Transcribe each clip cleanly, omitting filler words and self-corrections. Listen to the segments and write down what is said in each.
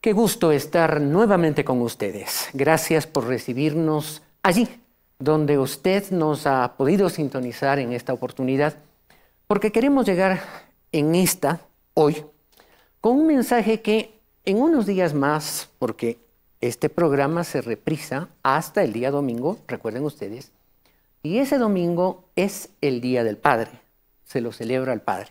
Qué gusto estar nuevamente con ustedes. Gracias por recibirnos allí, donde usted nos ha podido sintonizar en esta oportunidad, porque queremos llegar hoy, con un mensaje que en unos días más, porque este programa se reprisa hasta el día domingo, recuerden ustedes, y ese domingo es el Día del Padre, se lo celebra al Padre.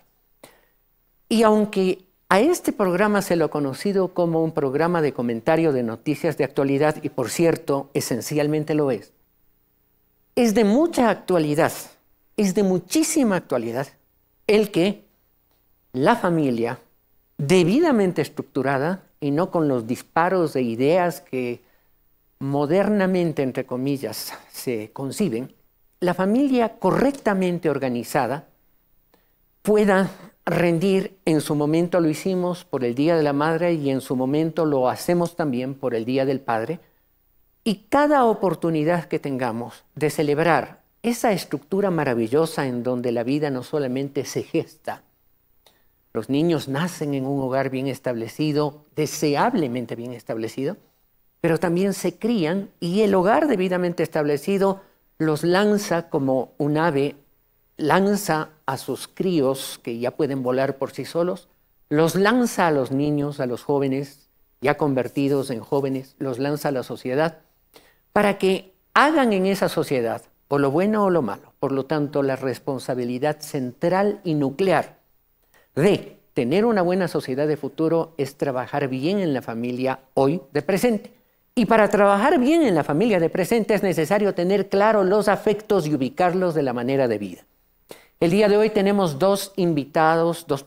Y aunque a este programa se lo ha conocido como un programa de comentario de noticias de actualidad, y por cierto, esencialmente lo es de mucha actualidad, es de muchísima actualidad, el que la familia, debidamente estructurada y no con los disparos de ideas que modernamente, entre comillas, se conciben, la familia correctamente organizada pueda rendir. En su momento lo hicimos por el Día de la Madre y en su momento lo hacemos también por el Día del Padre. Y cada oportunidad que tengamos de celebrar esa estructura maravillosa en donde la vida no solamente se gesta, los niños nacen en un hogar bien establecido, deseablemente bien establecido, pero también se crían y el hogar debidamente establecido los lanza como un ave lanza a sus críos que ya pueden volar por sí solos, los lanza a los niños, a los jóvenes ya convertidos en jóvenes, los lanza a la sociedad para que hagan en esa sociedad o lo bueno o lo malo. Por lo tanto, la responsabilidad central y nuclear de tener una buena sociedad de futuro es trabajar bien en la familia hoy de presente. Y para trabajar bien en la familia de presente es necesario tener claro los afectos y ubicarlos de la manera debida. El día de hoy tenemos dos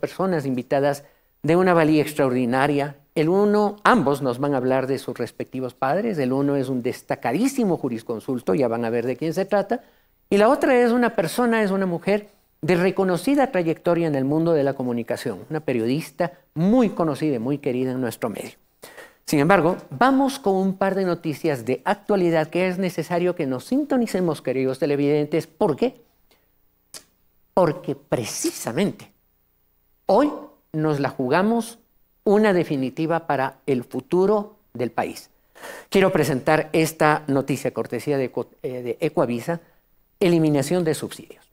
personas invitadas de una valía extraordinaria. Ambos nos van a hablar de sus respectivos padres. El uno es un destacadísimo jurisconsulto, ya van a ver de quién se trata. Y la otra es una mujer de reconocida trayectoria en el mundo de la comunicación, una periodista muy conocida y muy querida en nuestro medio. Sin embargo, vamos con un par de noticias de actualidad que es necesario que nos sintonicemos, queridos televidentes. ¿Por qué? Porque precisamente hoy nos la jugamos una definitiva para el futuro del país. Quiero presentar esta noticia cortesía de Ecuavisa: eliminación de subsidios.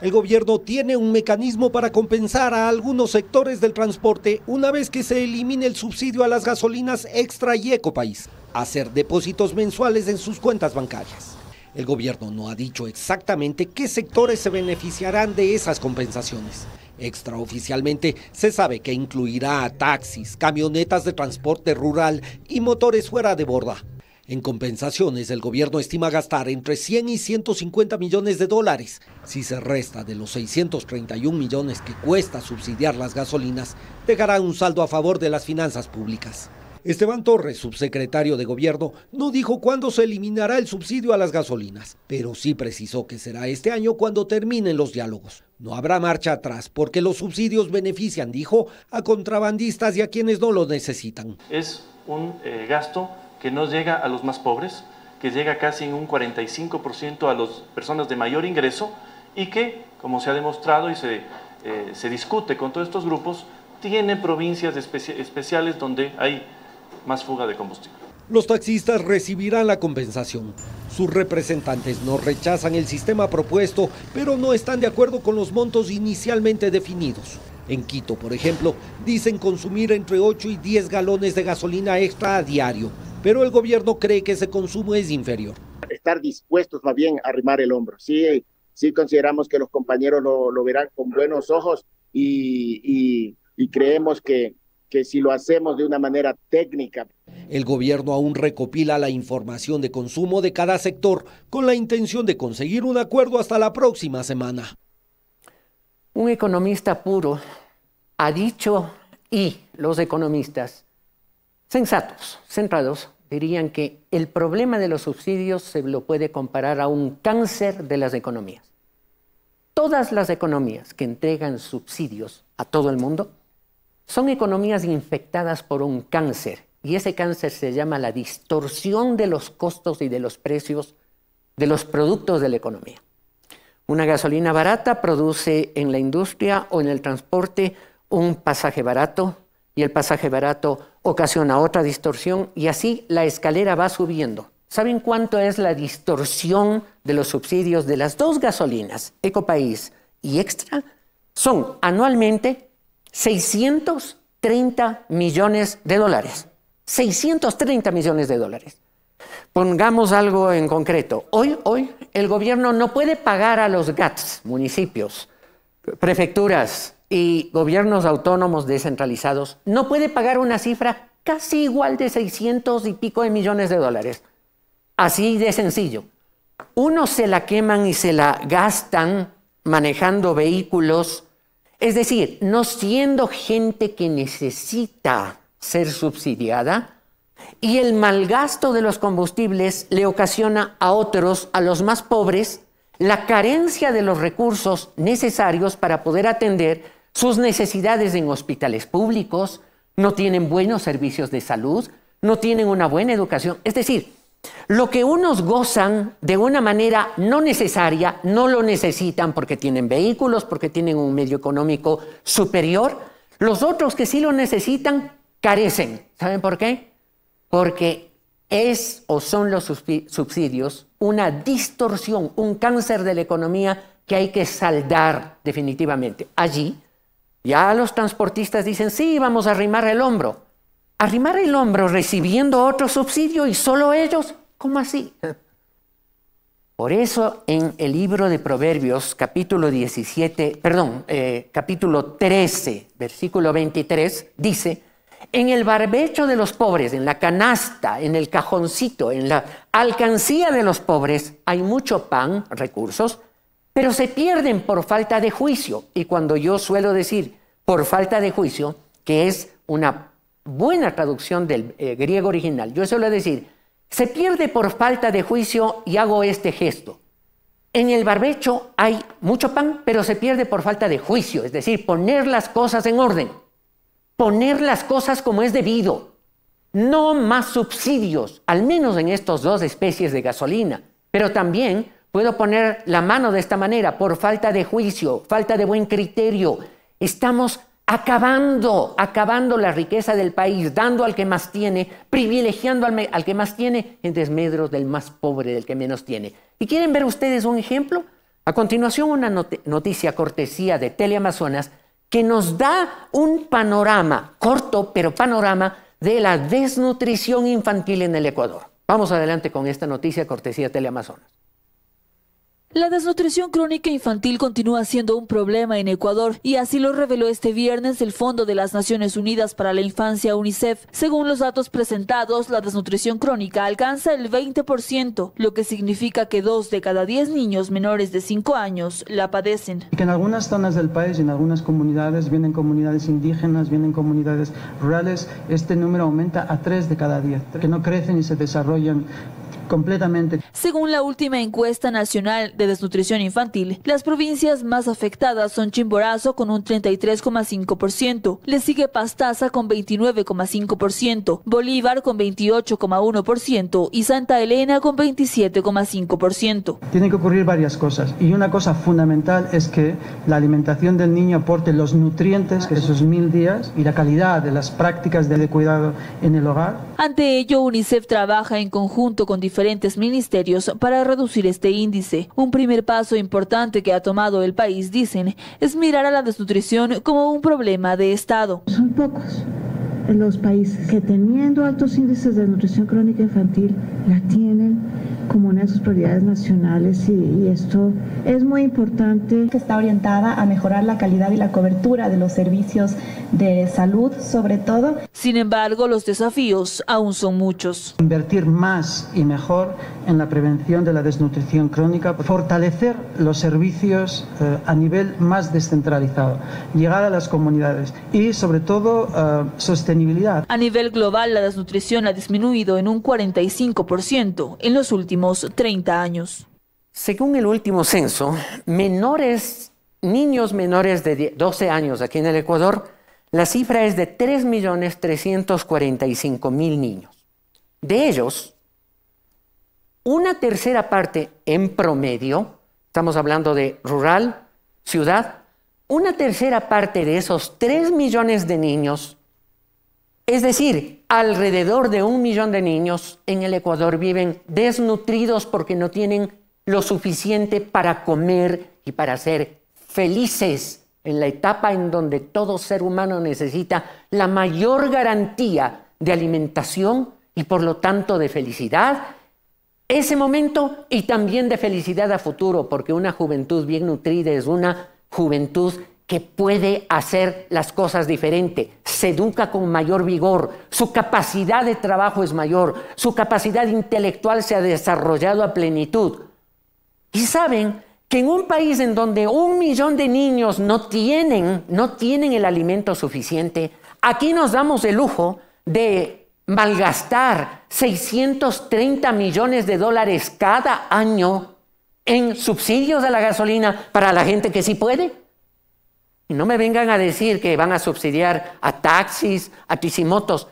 El gobierno tiene un mecanismo para compensar a algunos sectores del transporte una vez que se elimine el subsidio a las gasolinas Extra y Ecopaís, hacer depósitos mensuales en sus cuentas bancarias. El gobierno no ha dicho exactamente qué sectores se beneficiarán de esas compensaciones. Extraoficialmente se sabe que incluirá a taxis, camionetas de transporte rural y motores fuera de borda. En compensaciones, el gobierno estima gastar entre 100 y 150 millones de dólares. Si se resta de los 631 millones que cuesta subsidiar las gasolinas, dejará un saldo a favor de las finanzas públicas. Esteban Torres, subsecretario de Gobierno, no dijo cuándo se eliminará el subsidio a las gasolinas, pero sí precisó que será este año cuando terminen los diálogos. No habrá marcha atrás porque los subsidios benefician, dijo, a contrabandistas y a quienes no lo necesitan. Es un gasto que no llega a los más pobres, que llega casi en un 45% a las personas de mayor ingreso y que, como se ha demostrado y se discute con todos estos grupos, tiene provincias especiales donde hay más fuga de combustible. Los taxistas recibirán la compensación. Sus representantes no rechazan el sistema propuesto, pero no están de acuerdo con los montos inicialmente definidos. En Quito, por ejemplo, dicen consumir entre 8 y 10 galones de gasolina extra a diario, pero el gobierno cree que ese consumo es inferior. Estar dispuestos más bien a arrimar el hombro. Sí consideramos que los compañeros lo verán con buenos ojos y creemos que si lo hacemos de una manera técnica. El gobierno aún recopila la información de consumo de cada sector con la intención de conseguir un acuerdo hasta la próxima semana. un economista puro ha dicho, y los economistas sensatos, centrados, dirían que el problema de los subsidios se lo puede comparar a un cáncer de las economías. Todas las economías que entregan subsidios a todo el mundo son economías infectadas por un cáncer, y ese cáncer se llama la distorsión de los costos y de los precios de los productos de la economía. Una gasolina barata produce en la industria o en el transporte un pasaje barato, y el pasaje barato ocasiona otra distorsión, y así la escalera va subiendo. ¿Saben cuánto es la distorsión de los subsidios de las dos gasolinas, Ecopaís y Extra? Son anualmente 630 millones de dólares. 630 millones de dólares. Pongamos algo en concreto. Hoy el gobierno no puede pagar a los GATS, municipios, prefecturas y gobiernos autónomos descentralizados, no puede pagar una cifra casi igual de 600 y pico de millones de dólares. Así de sencillo. Unos se la queman y se la gastan manejando vehículos, es decir, no siendo gente que necesita ser subsidiada, y el malgasto de los combustibles le ocasiona a otros, a los más pobres, la carencia de los recursos necesarios para poder atender sus necesidades en hospitales públicos, no tienen buenos servicios de salud, no tienen una buena educación. Es decir, lo que unos gozan de una manera no necesaria, no lo necesitan porque tienen vehículos, porque tienen un medio económico superior, los otros que sí lo necesitan carecen. ¿Saben por qué? Porque es o son los subsidios una distorsión, un cáncer de la economía que hay que saldar definitivamente. Allí ya los transportistas dicen, sí, vamos a arrimar el hombro. ¿Arrimar el hombro recibiendo otro subsidio y solo ellos? ¿Cómo así? Por eso en el libro de Proverbios, capítulo 13, versículo 23, dice, en el barbecho de los pobres, en la canasta, en el cajoncito, en la alcancía de los pobres, hay mucho pan, recursos, pero se pierden por falta de juicio. Y cuando yo suelo decir por falta de juicio, que es una buena traducción del griego original, yo suelo decir, se pierde por falta de juicio y hago este gesto. En el barbecho hay mucho pan, pero se pierde por falta de juicio, es decir, poner las cosas en orden, poner las cosas como es debido. No más subsidios, al menos en estas dos especies de gasolina, pero también puedo poner la mano de esta manera, por falta de juicio, falta de buen criterio. Estamos acabando la riqueza del país, dando al que más tiene, privilegiando al que más tiene, en desmedro del más pobre, del que menos tiene. ¿Y quieren ver ustedes un ejemplo? A continuación, una noticia cortesía de Teleamazonas que nos da un panorama, corto, pero panorama, de la desnutrición infantil en el Ecuador. Vamos adelante con esta noticia cortesía de Teleamazonas. La desnutrición crónica infantil continúa siendo un problema en Ecuador y así lo reveló este viernes el Fondo de las Naciones Unidas para la Infancia, UNICEF. Según los datos presentados, la desnutrición crónica alcanza el 20%, lo que significa que 2 de cada 10 niños menores de 5 años la padecen. Que en algunas zonas del país, en algunas comunidades, vienen comunidades indígenas, vienen comunidades rurales, este número aumenta a 3 de cada 10, que no crecen y se desarrollan completamente. Según la última encuesta nacional de desnutrición infantil, las provincias más afectadas son Chimborazo con un 33,5%, le sigue Pastaza con 29,5%, Bolívar con 28,1% y Santa Elena con 27,5%. Tienen que ocurrir varias cosas y una cosa fundamental es que la alimentación del niño aporte los nutrientes, que esos 1000 días, y la calidad de las prácticas de cuidado en el hogar. Ante ello, UNICEF trabaja en conjunto con diferentes ministerios para reducir este índice. Un primer paso importante que ha tomado el país, dicen, es mirar a la desnutrición como un problema de Estado. Son pocos los países que teniendo altos índices de desnutrición crónica infantil la tienen como una de sus prioridades nacionales y esto es muy importante. Que está orientada a mejorar la calidad y la cobertura de los servicios de salud, sobre todo. Sin embargo, los desafíos aún son muchos. Invertir más y mejor en la prevención de la desnutrición crónica, fortalecer los servicios a nivel más descentralizado, llegar a las comunidades y sobre todo sostenibilidad. A nivel global, la desnutrición ha disminuido en un 45% en los últimos 30 años. Según el último censo, niños menores de 12 años aquí en el Ecuador, la cifra es de 3.345.000 niños. De ellos, una tercera parte en promedio, estamos hablando de rural, ciudad, una tercera parte de esos 3 millones de niños, es decir, alrededor de 1 millón de niños en el Ecuador viven desnutridos porque no tienen lo suficiente para comer y para ser felices en la etapa en donde todo ser humano necesita la mayor garantía de alimentación y por lo tanto de felicidad, ese momento y también de felicidad a futuro, porque una juventud bien nutrida es una juventud que puede hacer las cosas diferente, se educa con mayor vigor, su capacidad de trabajo es mayor, su capacidad intelectual se ha desarrollado a plenitud. Y saben que en un país en donde 1 millón de niños no tienen el alimento suficiente, aquí nos damos el lujo de malgastar 630 millones de dólares cada año en subsidios a la gasolina para la gente que sí puede. Y no me vengan a decir que van a subsidiar a taxis, a pisimotos.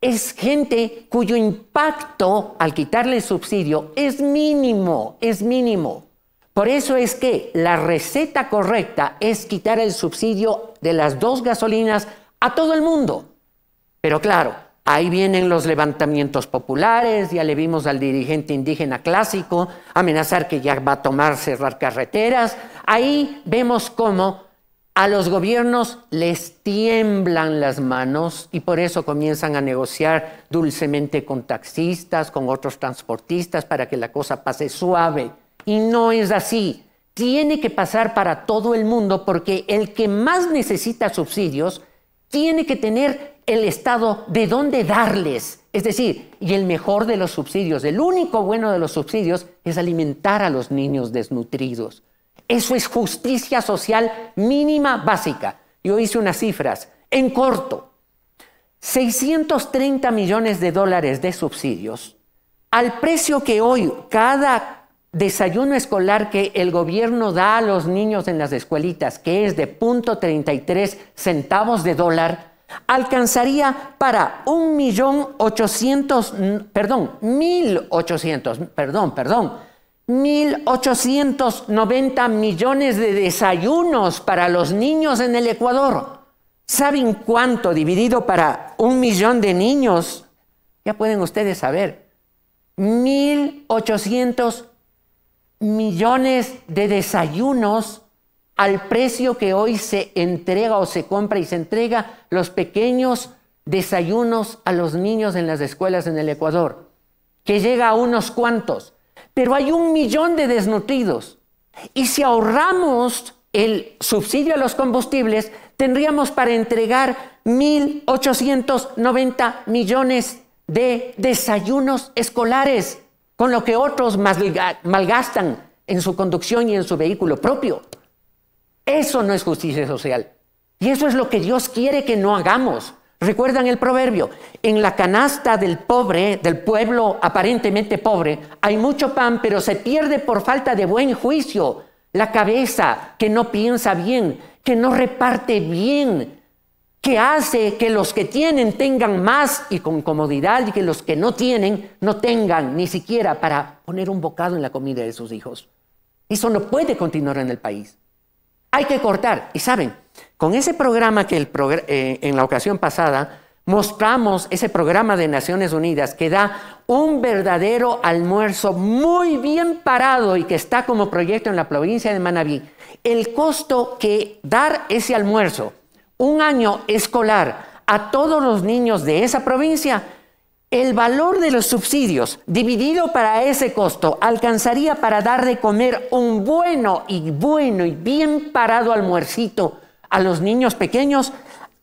Es gente cuyo impacto al quitarle el subsidio es mínimo, es mínimo. Por eso es que la receta correcta es quitar el subsidio de las 2 gasolinas a todo el mundo. Pero claro, ahí vienen los levantamientos populares, ya le vimos al dirigente indígena clásico amenazar que ya va a cerrar carreteras. Ahí vemos cómo a los gobiernos les tiemblan las manos y por eso comienzan a negociar dulcemente con taxistas, con otros transportistas para que la cosa pase suave. Y no es así. Tiene que pasar para todo el mundo porque el que más necesita subsidios tiene que tener el Estado de dónde darles. Es decir, y el mejor de los subsidios, el único bueno de los subsidios es alimentar a los niños desnutridos. Eso es justicia social mínima básica. Yo hice unas cifras. En corto, 630 millones de dólares de subsidios, al precio que hoy cada desayuno escolar que el gobierno da a los niños en las escuelitas, que es de 0.33 centavos de dólar, alcanzaría para 1.890 millones de desayunos para los niños en el Ecuador. ¿Saben cuánto dividido para 1 millón de niños? Ya pueden ustedes saber. 1.800 millones de desayunos al precio que hoy se entrega o se compra y se entrega los pequeños desayunos a los niños en las escuelas en el Ecuador, que llega a unos cuantos. Pero hay 1 millón de desnutridos. Y si ahorramos el subsidio a los combustibles, tendríamos para entregar 1.890 millones de desayunos escolares, con lo que otros malgastan en su conducción y en su vehículo propio. Eso no es justicia social. Y eso es lo que Dios quiere que no hagamos. ¿Recuerdan el proverbio? En la canasta del pobre, del pueblo aparentemente pobre, hay mucho pan, pero se pierde por falta de buen juicio. La cabeza que no piensa bien, que no reparte bien, que hace que los que tienen tengan más y con comodidad y que los que no tienen no tengan ni siquiera para poner un bocado en la comida de sus hijos. Eso no puede continuar en el país. Hay que cortar. Y saben, con ese programa que en la ocasión pasada mostramos, ese programa de Naciones Unidas que da un verdadero almuerzo muy bien parado y que está como proyecto en la provincia de Manabí, el costo que dar ese almuerzo, un año escolar a todos los niños de esa provincia, el valor de los subsidios dividido para ese costo alcanzaría para dar de comer un bueno y bien parado almuercito a los niños pequeños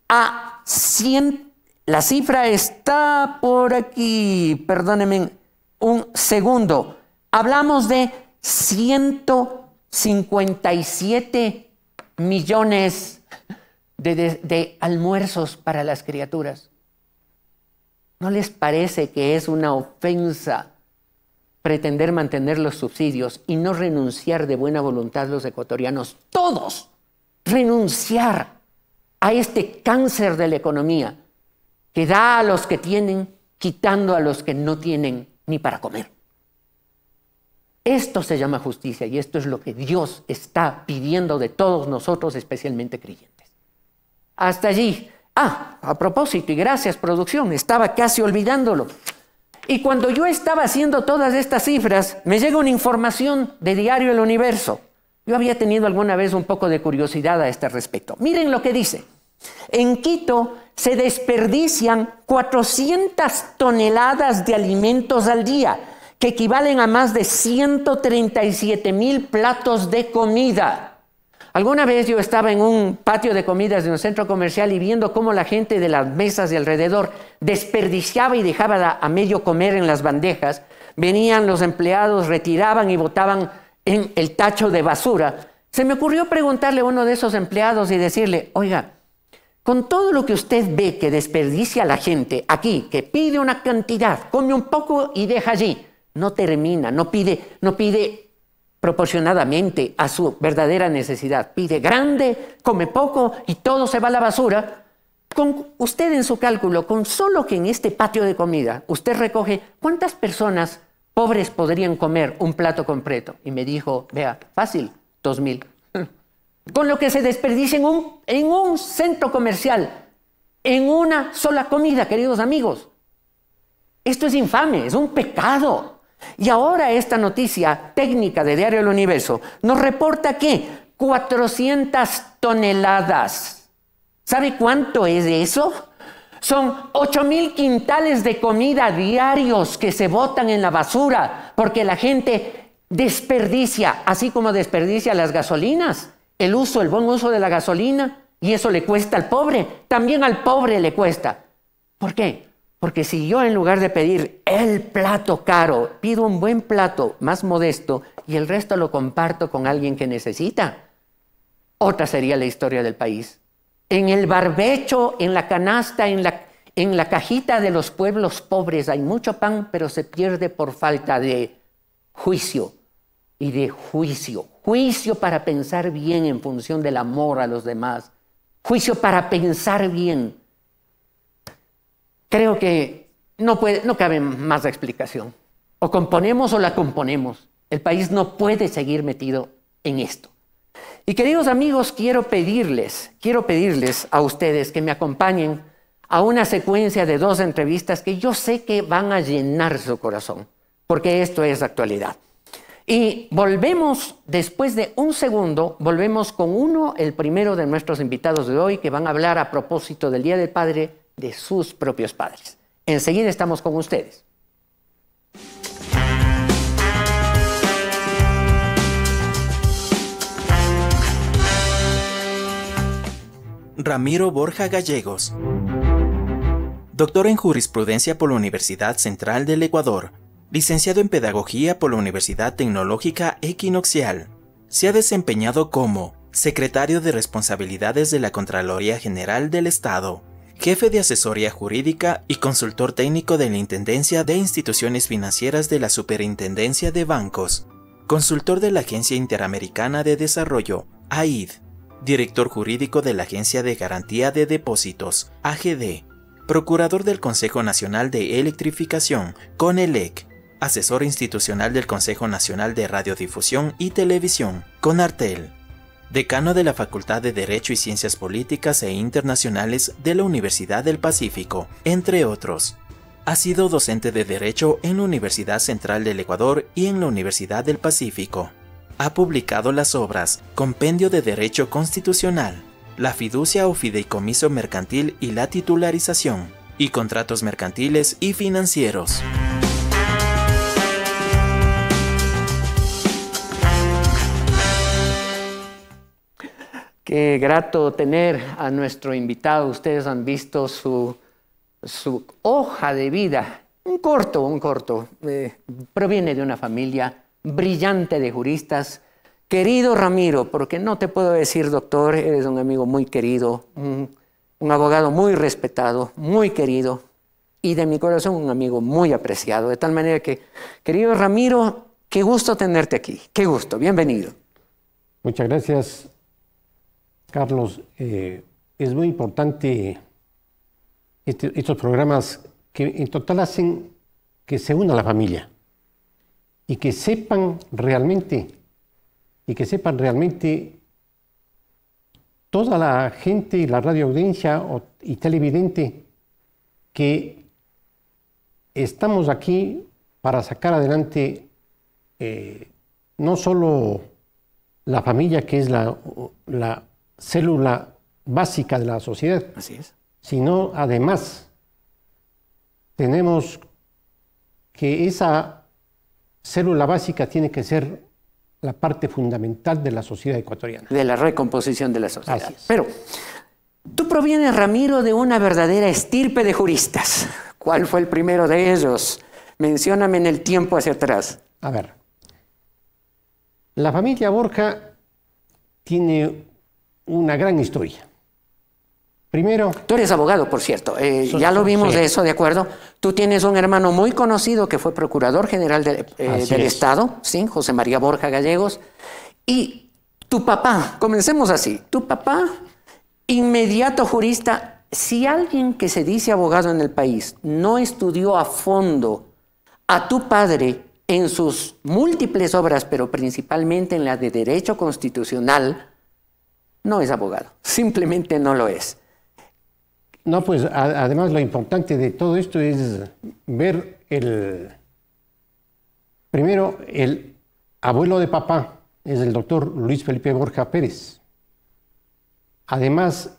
a 100. La cifra está por aquí, perdónenme un segundo. Hablamos de 157 millones de almuerzos para las criaturas. ¿No les parece que es una ofensa pretender mantener los subsidios y no renunciar de buena voluntad los ecuatorianos? Todos renunciar a este cáncer de la economía que da a los que tienen, quitando a los que no tienen ni para comer. Esto se llama justicia y esto es lo que Dios está pidiendo de todos nosotros, especialmente creyentes. Hasta allí. A propósito, y gracias producción, estaba casi olvidándolo. Y cuando yo estaba haciendo todas estas cifras, me llega una información de Diario El Universo. Yo había tenido alguna vez un poco de curiosidad a este respecto. Miren lo que dice. En Quito se desperdician 400 toneladas de alimentos al día, que equivalen a más de 137,000 platos de comida. Alguna vez yo estaba en un patio de comidas de un centro comercial y viendo cómo la gente de las mesas de alrededor desperdiciaba y dejaba a medio comer en las bandejas. Venían los empleados, retiraban y botaban en el tacho de basura. Se me ocurrió preguntarle a uno de esos empleados y decirle, oiga, con todo lo que usted ve que desperdicia la gente aquí, que pide una cantidad, come un poco y deja allí, no termina, no pide proporcionadamente a su verdadera necesidad. Pide grande, come poco y todo se va a la basura. Con usted en su cálculo, con solo que en este patio de comida usted recoge, ¿cuántas personas pobres podrían comer un plato completo? Y me dijo, vea, fácil, 2,000. Con lo que se desperdicia en un centro comercial, en una sola comida, queridos amigos. Esto es infame, es un pecado. Y ahora esta noticia técnica de Diario El Universo nos reporta que 400 toneladas. ¿Sabe cuánto es eso? Son 8,000 quintales de comida diarios que se botan en la basura porque la gente desperdicia, así como desperdicia las gasolinas, el buen uso de la gasolina, y eso le cuesta al pobre. También al pobre le cuesta. ¿Por qué? Porque si yo en lugar de pedir el plato caro, pido un buen plato más modesto y el resto lo comparto con alguien que necesita, otra sería la historia del país. En el barbecho, en la canasta, en la cajita de los pueblos pobres hay mucho pan, pero se pierde por falta de juicio y de juicio. Juicio para pensar bien en función del amor a los demás. Juicio para pensar bien. Creo que no cabe más explicación. O componemos o la componemos. El país no puede seguir metido en esto. Y queridos amigos, quiero pedirles a ustedes que me acompañen a una secuencia de 2 entrevistas que yo sé que van a llenar su corazón, porque esto es actualidad. Y volvemos, después de un segundo, volvemos con el primero de nuestros invitados de hoy, que van a hablar a propósito del Día del Padre de sus propios padres. Enseguida estamos con ustedes. Ramiro Borja Gallegos, doctor en jurisprudencia por la Universidad Central del Ecuador, licenciado en Pedagogía por la Universidad Tecnológica Equinoccial. Se ha desempeñado como secretario de Responsabilidades de la Contraloría General del Estado, jefe de Asesoría Jurídica y consultor técnico de la Intendencia de Instituciones Financieras de la Superintendencia de Bancos, consultor de la Agencia Interamericana de Desarrollo, AID, director jurídico de la Agencia de Garantía de Depósitos, AGD, procurador del Consejo Nacional de Electrificación, CONELEC, asesor institucional del Consejo Nacional de Radiodifusión y Televisión, CONARTEL, decano de la Facultad de Derecho y Ciencias Políticas e Internacionales de la Universidad del Pacífico, entre otros. Ha sido docente de Derecho en la Universidad Central del Ecuador y en la Universidad del Pacífico. Ha publicado las obras Compendio de Derecho Constitucional, La fiducia o fideicomiso mercantil y la titularización, y contratos mercantiles y financieros. Qué grato tener a nuestro invitado. Ustedes han visto su hoja de vida. Un corto. Proviene de una familia brillante de juristas. Querido Ramiro, porque no te puedo decir doctor, eres un amigo muy querido, un abogado muy respetado, muy querido, y de mi corazón un amigo muy apreciado. De tal manera que, querido Ramiro, qué gusto tenerte aquí. Qué gusto, bienvenido. Muchas gracias, Carlos. Es muy importante estos programas que en total hacen que se una la familia y que sepan realmente toda la gente y la radio audiencia y televidente que estamos aquí para sacar adelante no solo la familia, que es la célula básica de la sociedad. Así es. Sino además tenemos que esa célula básica tiene que ser la parte fundamental de la sociedad ecuatoriana. De la recomposición de la sociedad. Así es. Pero tú provienes, Ramiro, de una verdadera estirpe de juristas. ¿Cuál fue el primero de ellos? Mencióname en el tiempo hacia atrás. A ver, la familia Borja tiene una gran historia. Primero... Tú eres abogado, por cierto. Ya lo vimos de eso, ¿de acuerdo? Tú tienes un hermano muy conocido que fue Procurador General del Estado, ¿sí? José María Borja Gallegos. Y tu papá, comencemos así, tu papá, inmediato jurista. Si alguien que se dice abogado en el país no estudió a fondo a tu padre en sus múltiples obras, pero principalmente en la de Derecho Constitucional, no es abogado. Simplemente no lo es. No, pues además lo importante de todo esto es ver primero el abuelo de papá es el doctor Luis Felipe Borja Pérez. Además,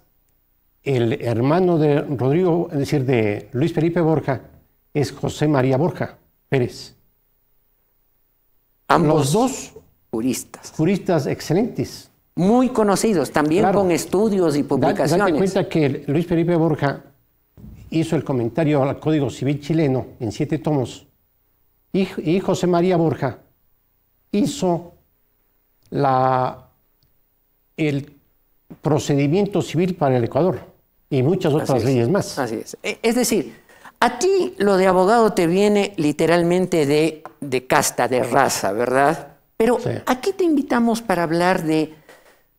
el hermano de Rodrigo, es decir, de Luis Felipe Borja, es José María Borja Pérez. Ambos los dos juristas excelentes. Muy conocidos, también claro, con estudios y publicaciones. Date cuenta que Luis Felipe Borja hizo el comentario al Código Civil chileno en 7 tomos y José María Borja hizo el procedimiento civil para el Ecuador y muchas otras leyes más. Así es. Es decir, a ti lo de abogado te viene literalmente de casta, de raza, ¿verdad? Pero sí, aquí te invitamos para hablar de...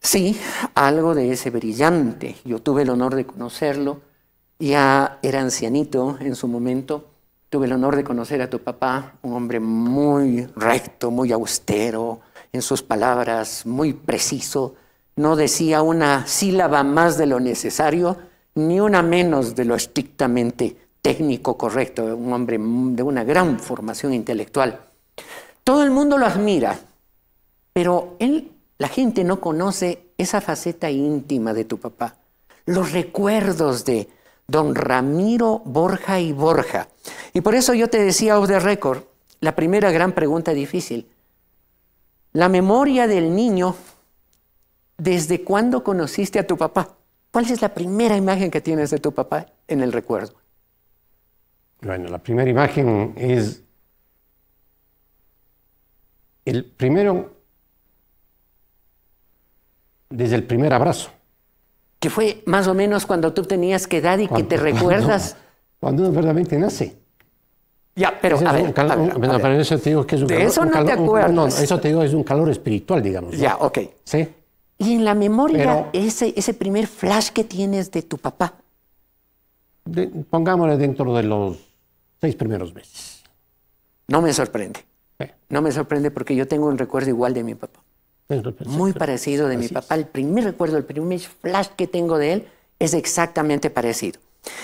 Sí, algo de ese brillante. Yo tuve el honor de conocerlo. Ya era ancianito en su momento. Tuve el honor de conocer a tu papá, un hombre muy recto, muy austero, en sus palabras, muy preciso. No decía una sílaba más de lo necesario, ni una menos de lo estrictamente técnico correcto. Un hombre de una gran formación intelectual. Todo el mundo lo admira, pero la gente no conoce esa faceta íntima de tu papá, los recuerdos de don Ramiro Borja y Borja. Y por eso yo te decía off the record, la primera gran pregunta difícil. La memoria del niño, ¿desde cuándo conociste a tu papá? ¿Cuál es la primera imagen que tienes de tu papá en el recuerdo? Bueno, la primera imagen es el primero... desde el primer abrazo. Que fue más o menos cuando tú tenías qué edad y que te recuerdas. Cuando uno verdaderamente nace. Ya, pero a ver. Pero eso te digo que es un de calor. Eso no te acuerdas. No, eso te digo es un calor espiritual, digamos. ¿No? Ya, ok. Sí. Y en la memoria, ese primer flash que tienes de tu papá. Pongámosle dentro de los 6 primeros meses. No me sorprende. No me sorprende porque yo tengo un recuerdo igual de mi papá. Muy parecido de mi papá. El primer recuerdo, el primer flash que tengo de él es exactamente parecido.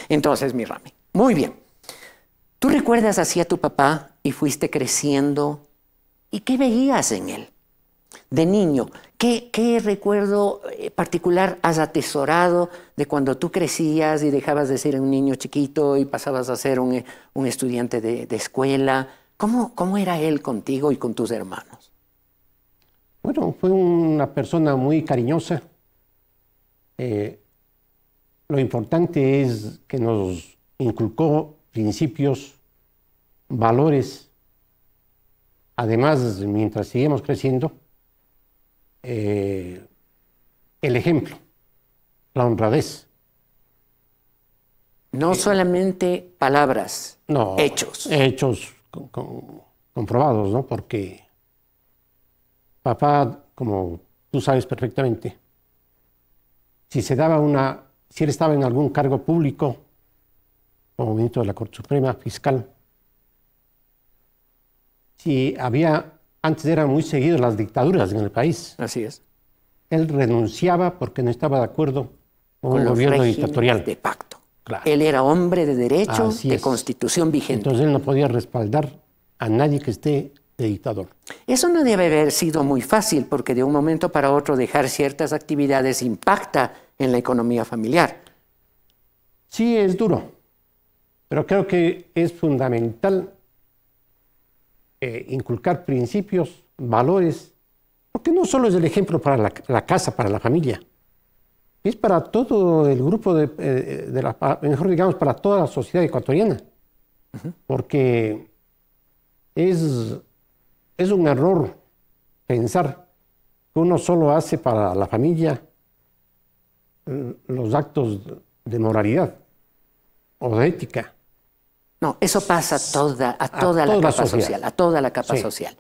Entonces, mi Rami, muy bien. ¿Tú recuerdas así a tu papá y fuiste creciendo? ¿Y qué veías en él? De niño, ¿qué recuerdo particular has atesorado de cuando tú crecías y dejabas de ser un niño chiquito y pasabas a ser un estudiante de escuela? ¿Cómo era él contigo y con tus hermanos? Bueno, fue una persona muy cariñosa. Lo importante es que nos inculcó principios, valores. Además, mientras seguimos creciendo, el ejemplo, la honradez. No solamente palabras, no, hechos. Hechos comprobados, ¿no? Porque papá, como tú sabes perfectamente, si él estaba en algún cargo público, como ministro de la Corte Suprema, fiscal, antes eran muy seguidas las dictaduras en el país. Así es. Él renunciaba porque no estaba de acuerdo con un gobierno dictatorial. De pacto. Claro. Él era hombre de derecho, de constitución vigente. Entonces él no podía respaldar a nadie que esté de dictador. Eso no debe haber sido muy fácil, porque de un momento para otro dejar ciertas actividades impacta en la economía familiar. Sí, es duro, pero creo que es fundamental inculcar principios, valores, porque no solo es el ejemplo para la casa, para la familia, es para todo el grupo mejor digamos, para toda la sociedad ecuatoriana, porque es un error pensar que uno solo hace para la familia los actos de moralidad o de ética. No, eso pasa a toda la capa social, a toda la capa social.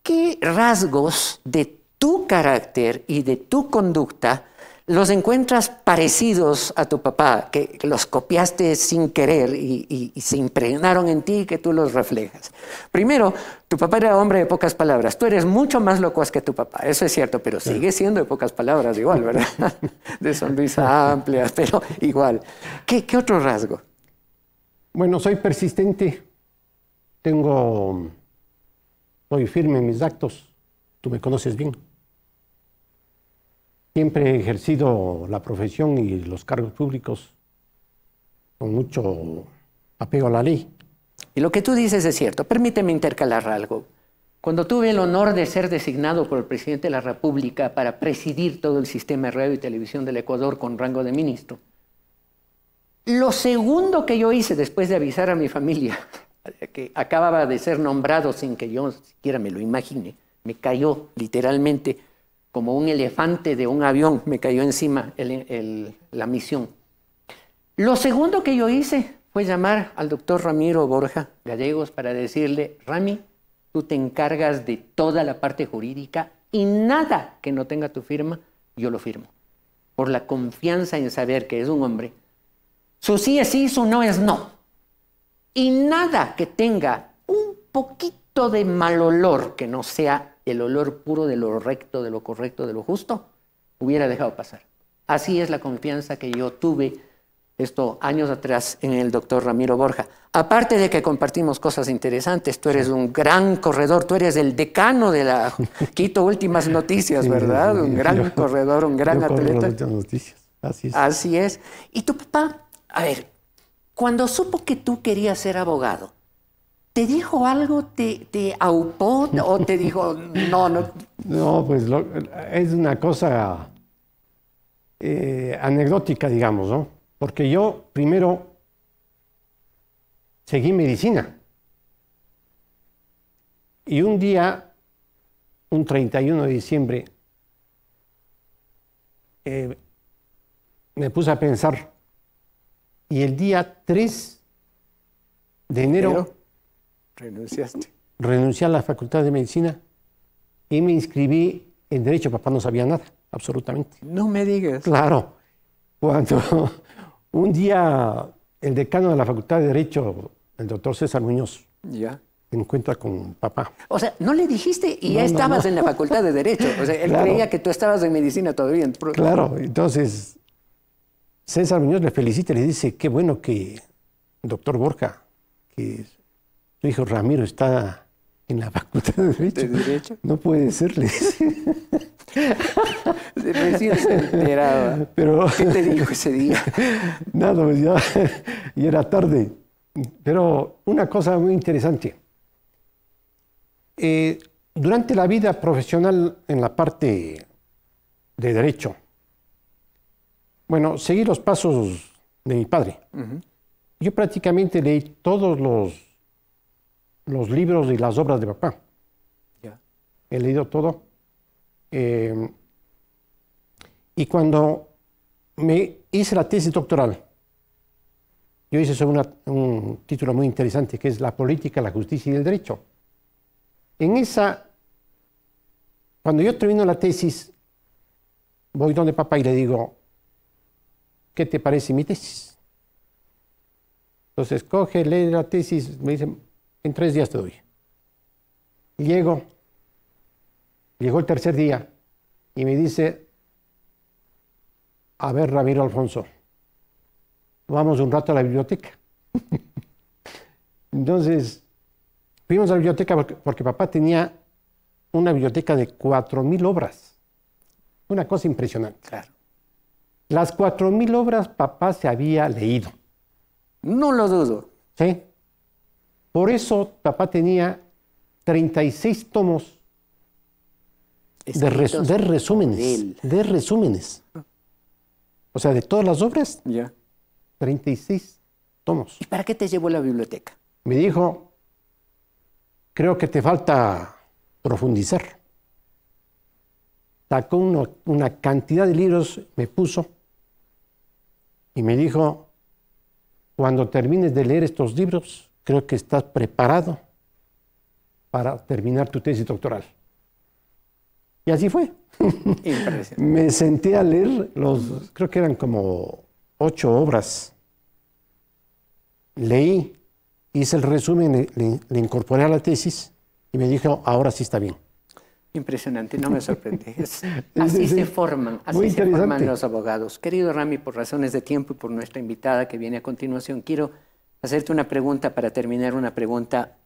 ¿Qué rasgos de tu carácter y de tu conducta los encuentras parecidos a tu papá, que los copiaste sin querer y se impregnaron en ti y que tú los reflejas? Primero, tu papá era hombre de pocas palabras. Tú eres mucho más locuaz que tu papá, eso es cierto, pero sigue siendo de pocas palabras igual, ¿verdad? De sonrisa amplia, pero igual. ¿Qué otro rasgo? Bueno, soy persistente, soy firme en mis actos, tú me conoces bien. Siempre he ejercido la profesión y los cargos públicos con mucho apego a la ley. Y lo que tú dices es cierto. Permíteme intercalar algo. Cuando tuve el honor de ser designado por el presidente de la República para presidir todo el sistema de radio y televisión del Ecuador con rango de ministro, lo segundo que yo hice después de avisar a mi familia que acababa de ser nombrado sin que yo siquiera me lo imagine, me cayó literalmente como un elefante de un avión, me cayó encima la misión. Lo segundo que yo hice fue llamar al doctor Ramiro Borja Gallegos para decirle: Rami, tú te encargas de toda la parte jurídica y nada que no tenga tu firma, yo lo firmo. Por la confianza en saber que es un hombre. Su sí es sí, su no es no. Y nada que tenga un poquito de mal olor, que no sea el olor puro de lo recto, de lo correcto, de lo justo, hubiera dejado pasar. Así es la confianza que yo tuve años atrás en el doctor Ramiro Borja. Aparte de que compartimos cosas interesantes, tú eres un gran corredor, tú eres el decano de la Quito Últimas Noticias, ¿verdad? Un gran corredor, un gran atleta. Últimas Noticias. Así es. Así es. Y tu papá, a ver, cuando supo que tú querías ser abogado, ¿te dijo algo? ¿Te aupó o te dijo no? No, pues es una cosa anecdótica, digamos, ¿no? Porque yo primero seguí medicina. Y un día, un 31 de diciembre, me puse a pensar. Y el día 3 de enero renunciaste. Renuncié a la Facultad de Medicina y me inscribí en Derecho. Papá no sabía nada, absolutamente. No me digas. Claro. Cuando un día el decano de la Facultad de Derecho, el doctor César Muñoz, se encuentra con papá. O sea, no le dijiste y ya estabas en la Facultad de Derecho. O sea, él creía que tú estabas en medicina todavía. Claro, entonces César Muñoz le felicita y le dice: qué bueno que, doctor Borja, que su hijo Ramiro está En la Facultad de Derecho. ¿De Derecho? No puede ser, le dice. Recién se enteraba. Pero, ¿qué te dijo ese día? Nada, pues ya era tarde. Pero una cosa muy interesante. Durante la vida profesional en la parte de Derecho, bueno, seguí los pasos de mi padre. Yo prácticamente leí todos los libros y las obras de papá. He leído todo. Y cuando me hice la tesis doctoral, yo hice sobre un título muy interesante que es La política, la justicia y el derecho. En esa, cuando yo termino la tesis, voy donde papá y le digo, ¿qué te parece mi tesis? Entonces coge, lee la tesis, me dice, en 3 días te doy. Llegó el tercer día y me dice, a ver, Ramiro Alfonso, vamos un rato a la biblioteca. Entonces, fuimos a la biblioteca porque papá tenía una biblioteca de 4.000 obras. Una cosa impresionante. Claro. Las 4.000 obras papá se había leído. No lo dudo. Sí. Por eso papá tenía 36 tomos de resúmenes. De resúmenes. O sea, de todas las obras, 36 tomos. ¿Y para qué te llevó a la biblioteca? Me dijo, creo que te falta profundizar. Sacó una cantidad de libros, me puso, y me dijo, cuando termines de leer estos libros, creo que estás preparado para terminar tu tesis doctoral. Y así fue. Impresionante. Me senté a leer creo que eran como 8 obras. Leí, hice el resumen, le incorporé a la tesis y me dijo, ahora sí está bien. Impresionante, no me sorprende. Así se forman los abogados. Querido Rami, por razones de tiempo y por nuestra invitada que viene a continuación, quiero hacerte una pregunta para terminar, una pregunta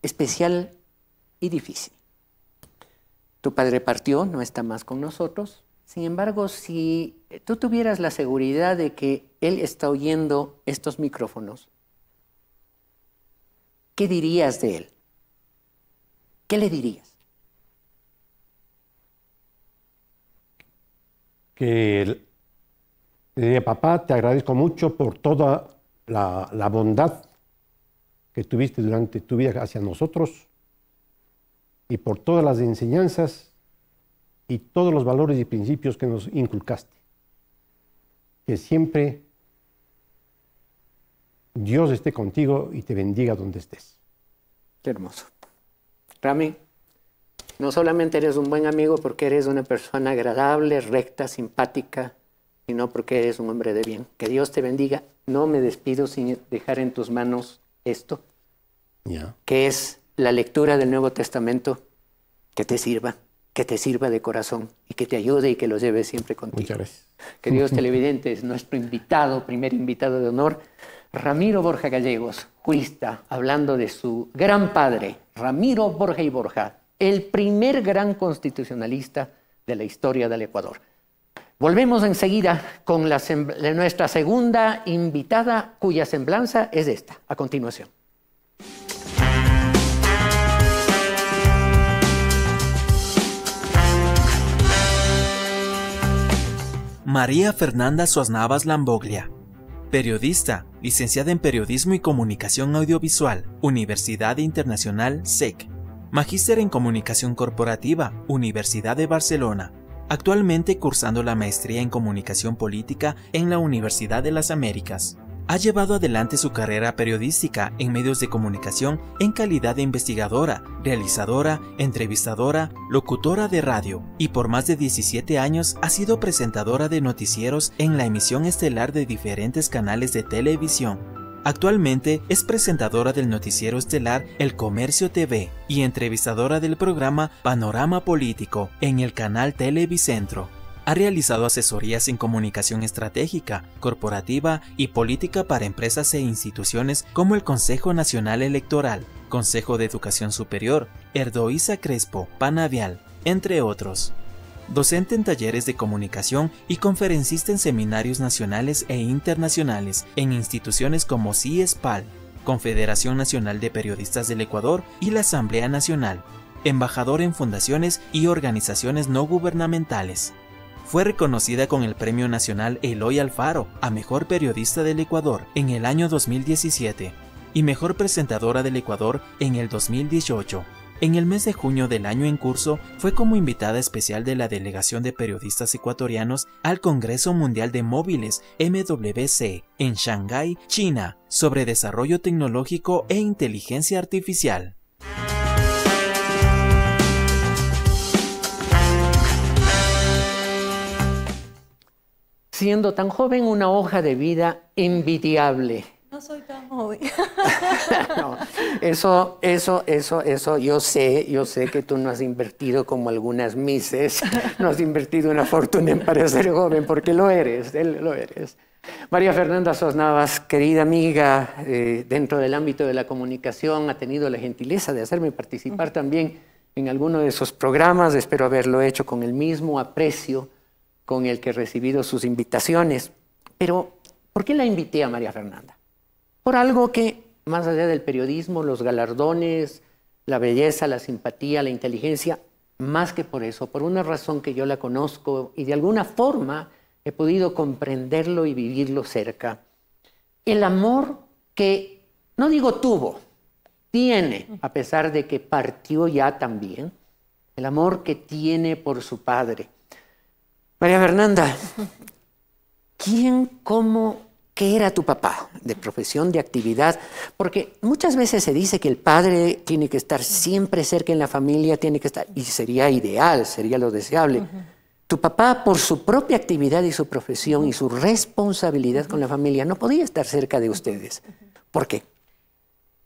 especial y difícil. Tu padre partió, no está más con nosotros. Sin embargo, si tú tuvieras la seguridad de que él está oyendo estos micrófonos, ¿qué dirías de él? ¿Qué le dirías? Que le diría, papá, te agradezco mucho por toda la bondad que tuviste durante tu vida hacia nosotros y por todas las enseñanzas y todos los valores y principios que nos inculcaste. Que siempre Dios esté contigo y te bendiga donde estés. Qué hermoso. Rami, no solamente eres un buen amigo porque eres una persona agradable, recta, simpática, sino porque eres un hombre de bien. Que Dios te bendiga. No me despido sin dejar en tus manos esto, que es la lectura del Nuevo Testamento, que te sirva de corazón y que te ayude y que lo lleves siempre contigo. Muchas gracias. Queridos televidentes, nuestro invitado, primer invitado de honor, Ramiro Borja Gallegos, jurista, hablando de su gran padre, Ramiro Borja y Borja, el primer gran constitucionalista de la historia del Ecuador. Volvemos enseguida con nuestra segunda invitada, cuya semblanza es esta, a continuación. María Fernanda Suaznavas Lamboglia, periodista, licenciada en Periodismo y Comunicación Audiovisual, Universidad Internacional SEC, magíster en Comunicación Corporativa, Universidad de Barcelona, actualmente cursando la maestría en Comunicación Política en la Universidad de las Américas. Ha llevado adelante su carrera periodística en medios de comunicación en calidad de investigadora, realizadora, entrevistadora, locutora de radio y por más de 17 años ha sido presentadora de noticieros en la emisión estelar de diferentes canales de televisión. Actualmente es presentadora del noticiero estelar El Comercio TV y entrevistadora del programa Panorama Político en el canal Televicentro. Ha realizado asesorías en comunicación estratégica, corporativa y política para empresas e instituciones como el Consejo Nacional Electoral, Consejo de Educación Superior, Erdoísa Crespo, Panavial, entre otros. Docente en talleres de comunicación y conferencista en seminarios nacionales e internacionales en instituciones como CIESPAL, Confederación Nacional de Periodistas del Ecuador y la Asamblea Nacional. Embajador en fundaciones y organizaciones no gubernamentales. Fue reconocida con el Premio Nacional Eloy Alfaro a Mejor Periodista del Ecuador en el año 2017 y Mejor Presentadora del Ecuador en el 2018. En el mes de junio del año en curso fue como invitada especial de la Delegación de Periodistas Ecuatorianos al Congreso Mundial de Móviles MWC en Shanghái, China, sobre desarrollo tecnológico e inteligencia artificial. Siendo tan joven, una hoja de vida envidiable. No soy tan joven. No, eso, yo sé que tú no has invertido como algunas mises, no has invertido una fortuna en parecer joven, porque lo eres. María Fernanda Sos Navas, querida amiga, dentro del ámbito de la comunicación, ha tenido la gentileza de hacerme participar también en alguno de esos programas. Espero haberlo hecho con el mismo aprecio con el que he recibido sus invitaciones. Pero, ¿por qué la invité a María Fernanda? Por algo que, más allá del periodismo, los galardones, la belleza, la simpatía, la inteligencia, más que por eso, por una razón que yo la conozco y de alguna forma he podido comprenderlo y vivirlo cerca. El amor que, no digo tuvo, tiene, a pesar de que partió ya también, el amor que tiene por su padre. María Fernanda, ¿quién, cómo, qué era tu papá de profesión, de actividad? Porque muchas veces se dice que el padre tiene que estar siempre cerca en la familia, tiene que estar, y sería ideal, sería lo deseable. Tu papá, por su propia actividad y su profesión y su responsabilidad con la familia, no podía estar cerca de ustedes. ¿Por qué?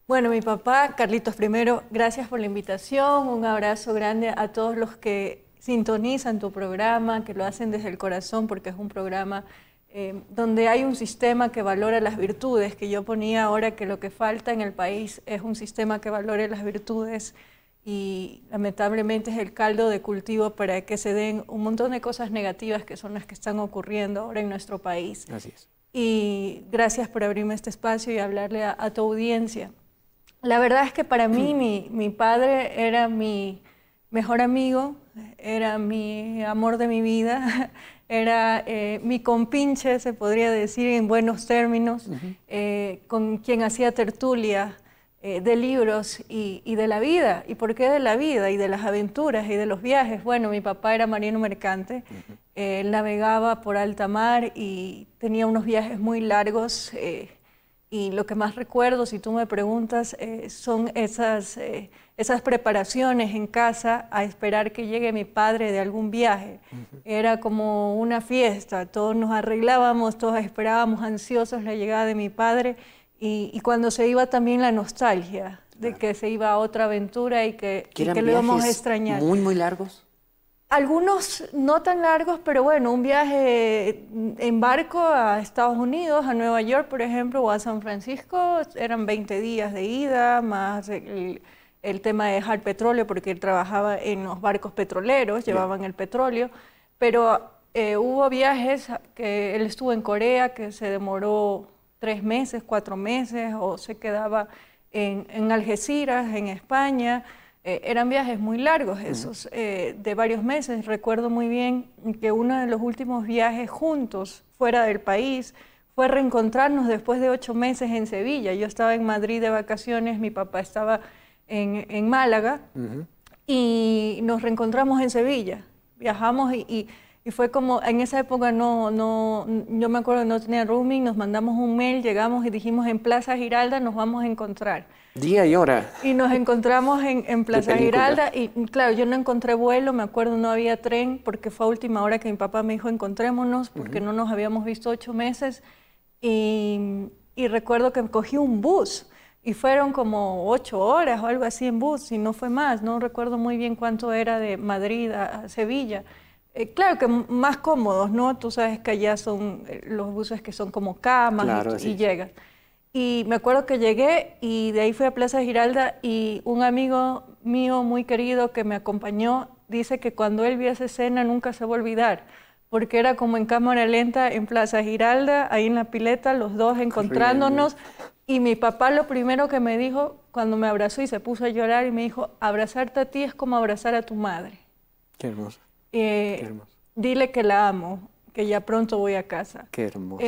Bueno, mi papá, Carlitos, primero, gracias por la invitación, un abrazo grande a todos los que sintonizan tu programa, que lo hacen desde el corazón, porque es un programa donde hay un sistema que valora las virtudes, que yo ponía ahora que lo que falta en el país es un sistema que valore las virtudes, y lamentablemente es el caldo de cultivo para que se den un montón de cosas negativas que son las que están ocurriendo ahora en nuestro país. Así es. Y gracias por abrirme este espacio y hablarle a tu audiencia. La verdad es que para mí mi padre era mi mejor amigo, era mi amor de mi vida, era mi compinche, se podría decir en buenos términos, con quien hacía tertulia de libros y de la vida. ¿Y por qué de la vida? Y de las aventuras y de los viajes. Bueno, mi papá era marino mercante, él navegaba por alta mar y tenía unos viajes muy largos, y lo que más recuerdo, si tú me preguntas, son esas preparaciones en casa a esperar que llegue mi padre de algún viaje. Era como una fiesta, todos nos arreglábamos, todos esperábamos ansiosos la llegada de mi padre, y cuando se iba también la nostalgia de que se iba a otra aventura y que lo íbamos a extrañar. ¿Muy, muy largos? Algunos no tan largos, pero bueno, un viaje en barco a Estados Unidos, a Nueva York, por ejemplo, o a San Francisco, eran 20 días de ida, más el tema de dejar petróleo, porque él trabajaba en los barcos petroleros, llevaban el petróleo, pero hubo viajes que él estuvo en Corea, que se demoró 3 meses, 4 meses, o se quedaba en Algeciras, en España. Eran viajes muy largos esos, de varios meses. Recuerdo muy bien que uno de los últimos viajes juntos fuera del país fue reencontrarnos después de 8 meses en Sevilla. Yo estaba en Madrid de vacaciones, mi papá estaba en Málaga, y nos reencontramos en Sevilla. Viajamos y fue como, en esa época yo me acuerdo que no tenía roaming, nos mandamos un mail, llegamos y dijimos en Plaza Giralda nos vamos a encontrar. Día y hora. Y nos encontramos en Plaza Giralda, y claro, yo no encontré vuelo, me acuerdo, no había tren, porque fue a última hora que mi papá me dijo encontrémonos, porque no nos habíamos visto 8 meses, y recuerdo que cogí un bus, y fueron como 8 horas o algo así en bus, y no fue más, no recuerdo muy bien cuánto era de Madrid a Sevilla. claro que más cómodos, ¿no? Tú sabes que allá son los buses que son como camas, claro, y llegas. Y me acuerdo que llegué y de ahí fui a Plaza Giralda y un amigo mío muy querido que me acompañó dice que cuando él vio esa escena nunca se va a olvidar, porque era como en cámara lenta en Plaza Giralda, ahí en la pileta, los dos encontrándonos. Y mi papá lo primero que me dijo cuando me abrazó y se puso a llorar y me dijo, abrazarte a ti es como abrazar a tu madre. Qué hermoso. Qué hermoso. Dile que la amo, que ya pronto voy a casa. Qué hermoso.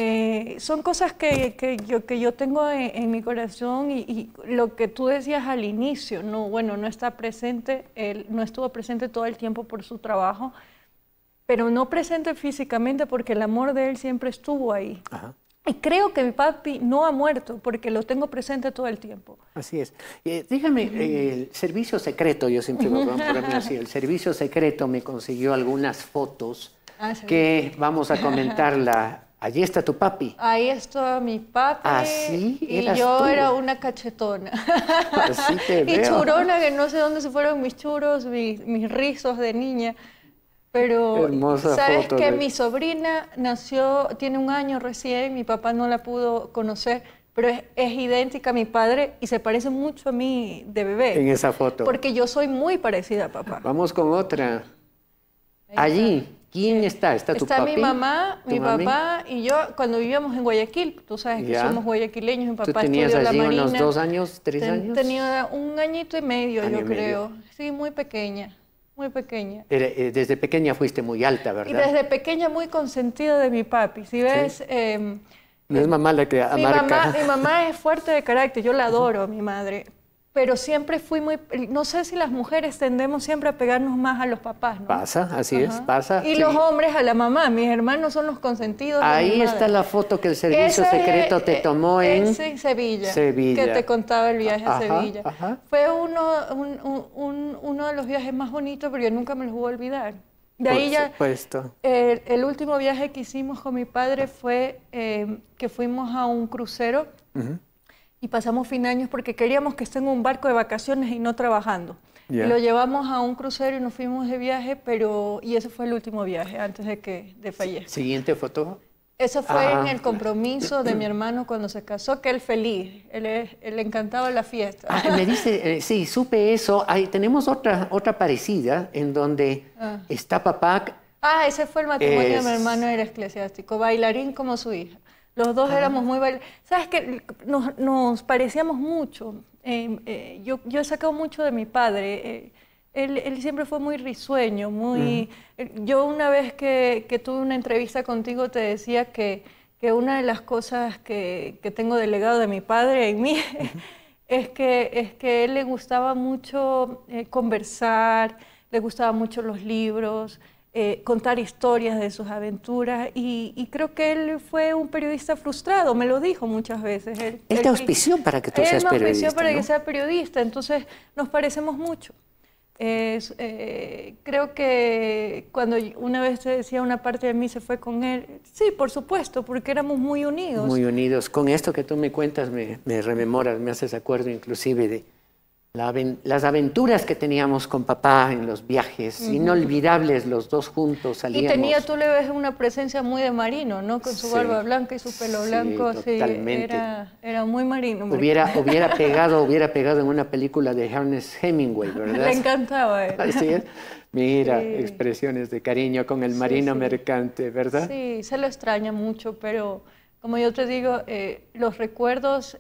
Son cosas que yo tengo en mi corazón y lo que tú decías al inicio, no está presente, él no estuvo presente todo el tiempo por su trabajo, pero no presente físicamente porque el amor de él siempre estuvo ahí. Ajá. Y creo que mi papi no ha muerto porque lo tengo presente todo el tiempo. Así es. Dígame, el servicio secreto, yo siempre lo voy a poner así, el servicio secreto me consiguió algunas fotos que vamos a comentarla. Allí está tu papi. Ahí está mi papi. Así y yo era una cachetona. Así te veo. Y churona, que no sé dónde se fueron mis churros, mis rizos de niña. Pero, hermosa ¿sabes foto, que mi sobrina nació, tiene 1 año recién, mi papá no la pudo conocer, pero es idéntica a mi padre y se parece mucho a mí de bebé. En esa foto. Porque yo soy muy parecida a papá. Vamos con otra. Allí, ¿quién está? ¿Está tu papi? Está mi mamá, mi papá y yo cuando vivíamos en Guayaquil. Tú sabes que somos guayaquileños, mi papá estudió la Marina. ¿Tú tenías allí unos 2 años, 3 años? Tenía 1 añito y medio, yo creo. Sí, muy pequeña. Muy pequeña. Desde pequeña fuiste muy alta, ¿verdad? Y desde pequeña muy consentida de mi papi. Si ves... ¿Sí? No es mamá la que amarca. Mi mamá es fuerte de carácter, yo la adoro a mi madre. Pero siempre fui muy... No sé si las mujeres tendemos siempre a pegarnos más a los papás, ¿no? Pasa, así es, pasa. Y los hombres a la mamá. Mis hermanos son los consentidos de Ahí mi madre. está la foto que el servicio secreto te tomó en... Sevilla. Que te contaba el viaje a Sevilla. Fue uno de los viajes más bonitos, pero yo nunca me los voy a olvidar. De ahí ya... supuesto. El último viaje que hicimos con mi padre fue que fuimos a un crucero. Y pasamos fin de año porque queríamos que esté en un barco de vacaciones y no trabajando. Y lo llevamos a un crucero y nos fuimos de viaje, y ese fue el último viaje antes de fallecer. Siguiente foto. Eso fue en el compromiso de mi hermano cuando se casó, que él feliz, él le encantaba la fiesta. Me dice, sí, supe eso. Ahí tenemos otra parecida en donde está papá. Ese fue el matrimonio de mi hermano, era eclesiástico, bailarín como su hija. Los dos éramos muy bailarines. ¿Sabes qué? Nos parecíamos mucho. Yo he sacado mucho de mi padre. Él siempre fue muy risueño, muy... Yo una vez que tuve una entrevista contigo te decía que una de las cosas que tengo del legado de mi padre en mí es que a él le gustaba mucho conversar, le gustaban mucho los libros, contar historias de sus aventuras y creo que él fue un periodista frustrado, me lo dijo muchas veces. Él te auspició para que tú seas periodista. Él me auspició para que sea periodista, entonces nos parecemos mucho. Creo que cuando una vez te decía una parte de mí se fue con él, sí, por supuesto, porque éramos muy unidos. Muy unidos. Con esto que tú me cuentas me rememoras, me haces acuerdo inclusive de las aventuras que teníamos con papá en los viajes, inolvidables, los dos juntos salíamos. Y tú le ves una presencia muy de marino, ¿no? Con su barba blanca y su pelo blanco, totalmente. Era muy marino. Hubiera pegado en una película de Ernest Hemingway, ¿verdad? Le encantaba él. Así es. Mira, expresiones de cariño con el marino mercante, ¿verdad? Sí, se lo extraña mucho, pero como yo te digo, los recuerdos...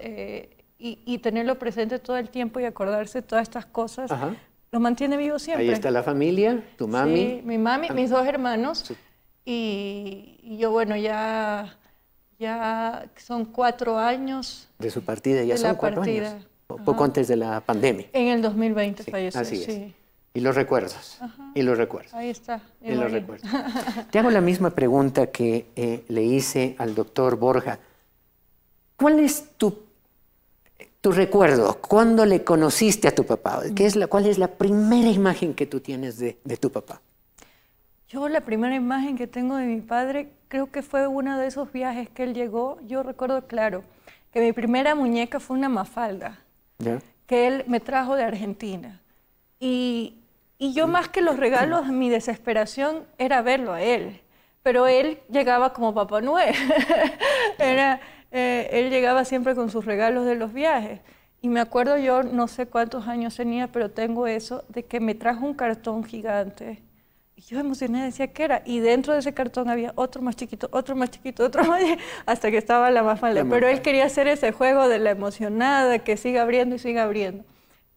Y tenerlo presente todo el tiempo y acordarse de todas estas cosas, lo mantiene vivo siempre. Ahí está la familia, tu mami. Sí, mi mami, mis 2 hermanos. Y yo, bueno, ya son 4 años. De su partida, ya son 4 años. Poco antes de la pandemia. En el 2020 falleció. Así es. Y los recuerdos. Y los recuerdos. Ahí está. Y los recuerdos. Te hago la misma pregunta que le hice al doctor Borja. ¿Cuál es tu recuerdo? ¿Cuándo le conociste a tu papá? ¿Cuál es la primera imagen que tú tienes de tu papá? Yo la primera imagen que tengo de mi padre creo que fue uno de esos viajes que él llegó. Yo recuerdo claro que mi primera muñeca fue una Mafalda que él me trajo de Argentina. Y Y yo más que los regalos, mi desesperación era verlo a él. Pero él llegaba como Papá Noel. Él llegaba siempre con sus regalos de los viajes. Y me acuerdo, yo no sé cuántos años tenía, pero tengo eso, de que me trajo un cartón gigante. Y yo emocionada decía, ¿qué era? Y dentro de ese cartón había otro más chiquito, otro más chiquito, otro más chiquito, hasta que estaba la mafalda. Pero él quería hacer ese juego de la emocionada, que siga abriendo y siga abriendo.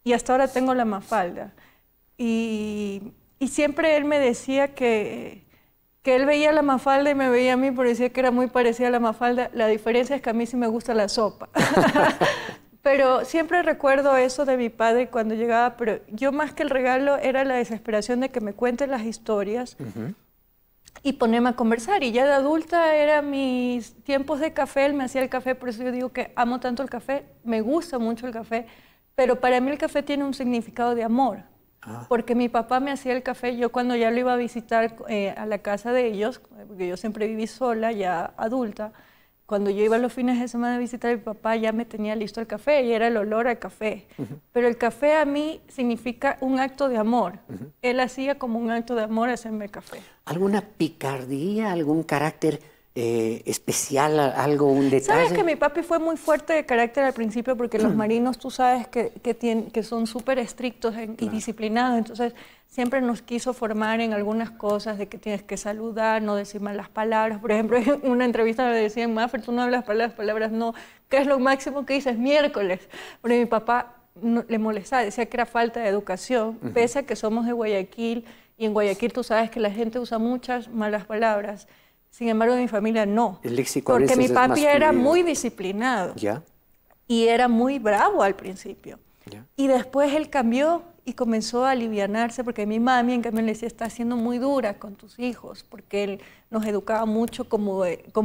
Y hasta ahora tengo la mafalda. Y siempre él me decía que él veía la mafalda y me veía a mí, pero decía que era muy parecida a la mafalda. La diferencia es que a mí sí me gusta la sopa. Pero siempre recuerdo eso de mi padre cuando llegaba, pero yo más que el regalo era la desesperación de que me cuente las historias y ponerme a conversar. Y ya de adulta eran mis tiempos de café, él me hacía el café, por eso yo digo que amo tanto el café, me gusta mucho el café, pero para mí el café tiene un significado de amor. Porque mi papá me hacía el café, yo cuando ya lo iba a visitar a la casa de ellos, porque yo siempre viví sola, ya adulta, cuando yo iba los fines de semana a visitar a mi papá, ya me tenía listo el café y era el olor al café. Pero el café a mí significa un acto de amor. Él hacía como un acto de amor hacerme el café. ¿Alguna picardía, algún carácter especial, algo, un detalle? Sabes que mi papi fue muy fuerte de carácter al principio porque los marinos, tú sabes que son súper estrictos y disciplinados, entonces siempre nos quiso formar en algunas cosas de que tienes que saludar, no decir malas palabras. Por ejemplo, en una entrevista me decían, Maffer, tú no hablas palabras no. ¿Qué es lo máximo que dices? Miércoles. Porque mi papá le molestaba, decía que era falta de educación, pese a que somos de Guayaquil, y en Guayaquil tú sabes que la gente usa muchas malas palabras. Sin embargo, en mi familia no. El léxico porque mi papi era fluido. muy disciplinado. ¿Ya? Y era muy bravo al principio. ¿Ya? Y después él cambió y comenzó a alivianarse, porque mi mami en cambio le decía, está siendo muy dura con tus hijos, porque él nos educaba mucho como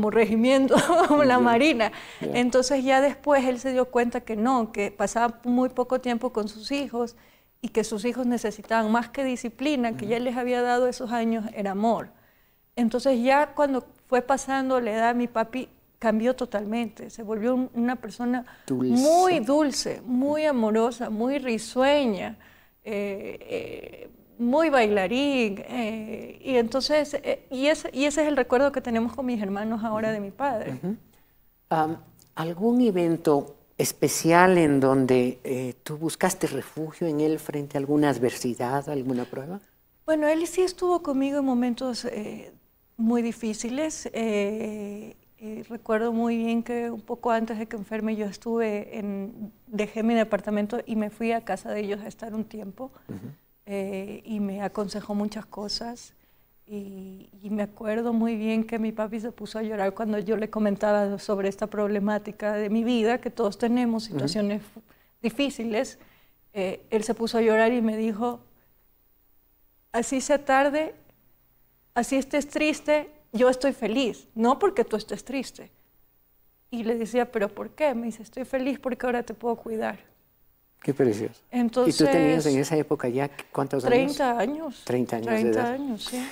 regimiento, como la marina. Entonces ya después él se dio cuenta que no, que pasaba muy poco tiempo con sus hijos y que sus hijos necesitaban más que disciplina, que ya les había dado esos años, era amor. Entonces ya cuando fue pasando la edad, mi papi cambió totalmente, se volvió una persona muy dulce, muy amorosa, muy risueña, muy bailarín, y entonces, y ese es el recuerdo que tenemos con mis hermanos ahora de mi padre. ¿Algún evento especial en donde tú buscaste refugio en él frente a alguna adversidad, alguna prueba? Bueno, él sí estuvo conmigo en momentos muy difíciles. Recuerdo muy bien que un poco antes de que enferme yo dejé mi departamento y me fui a casa de ellos a estar un tiempo. Y me aconsejó muchas cosas. Y me acuerdo muy bien que mi papi se puso a llorar cuando yo le comentaba sobre esta problemática de mi vida, que todos tenemos situaciones difíciles. Él se puso a llorar y me dijo, así sea tarde, así estés triste, yo estoy feliz, no porque tú estés triste. Y le decía, ¿pero por qué? Me dice, estoy feliz porque ahora te puedo cuidar. Qué precioso. Entonces, ¿y tú tenías en esa época ya cuántos años? 30 años. 30 años de edad. 30 años, sí.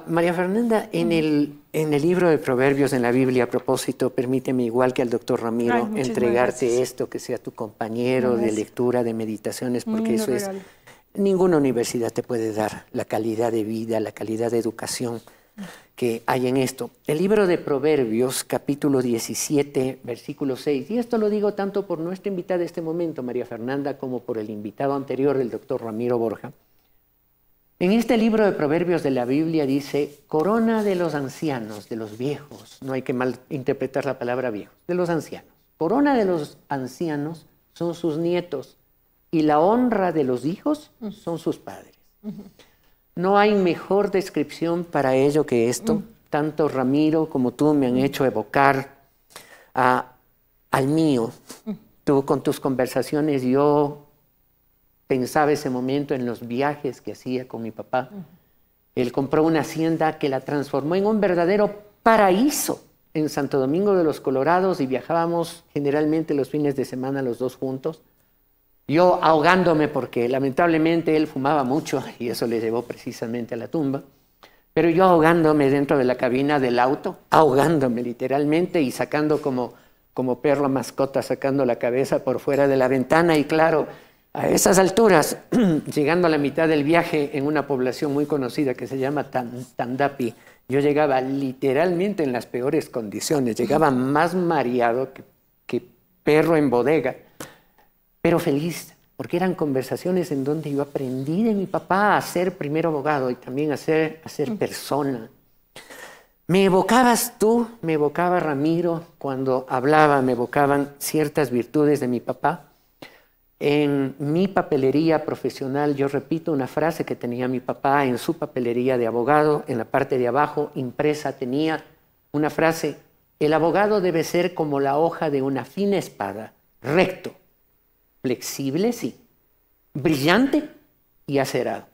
María Fernanda, en el libro de Proverbios en la Biblia, a propósito, permíteme, igual que al doctor Ramiro, entregarte esto, que sea tu compañero de lectura, de meditaciones, porque eso es... Ninguna universidad te puede dar la calidad de vida, la calidad de educación que hay en esto. El libro de Proverbios, capítulo 17, versículo 6, y esto lo digo tanto por nuestra invitada de este momento, María Fernanda, como por el invitado anterior, el doctor Ramiro Borja. En este libro de Proverbios de la Biblia dice, corona de los ancianos, de los viejos, no hay que malinterpretar la palabra viejos, de los ancianos. Corona de los ancianos son sus nietos, y la honra de los hijos son sus padres. No hay mejor descripción para ello que esto. Tanto Ramiro como tú me han hecho evocar al mío. Tú con tus conversaciones, yo pensaba ese momento en los viajes que hacía con mi papá. Él compró una hacienda que la transformó en un verdadero paraíso en Santo Domingo de los Colorados y viajábamos generalmente los fines de semana los dos juntos. Yo ahogándome porque lamentablemente él fumaba mucho y eso le llevó precisamente a la tumba. Pero yo ahogándome dentro de la cabina del auto, ahogándome literalmente y sacando como perro mascota, sacando la cabeza por fuera de la ventana. Y claro, A esas alturas, llegando a la mitad del viaje en una población muy conocida que se llama Tandapi, yo llegaba literalmente en las peores condiciones, llegaba más mareado que perro en bodega, pero feliz, porque eran conversaciones en donde yo aprendí de mi papá a ser primero abogado y también a ser persona. Me evocabas tú, me evocaba Ramiro cuando hablaba, me evocaban ciertas virtudes de mi papá. En mi papelería profesional, yo repito una frase que tenía mi papá en su papelería de abogado, en la parte de abajo impresa tenía una frase: el abogado debe ser como la hoja de una fina espada, recto, flexible, sí, brillante y acerado.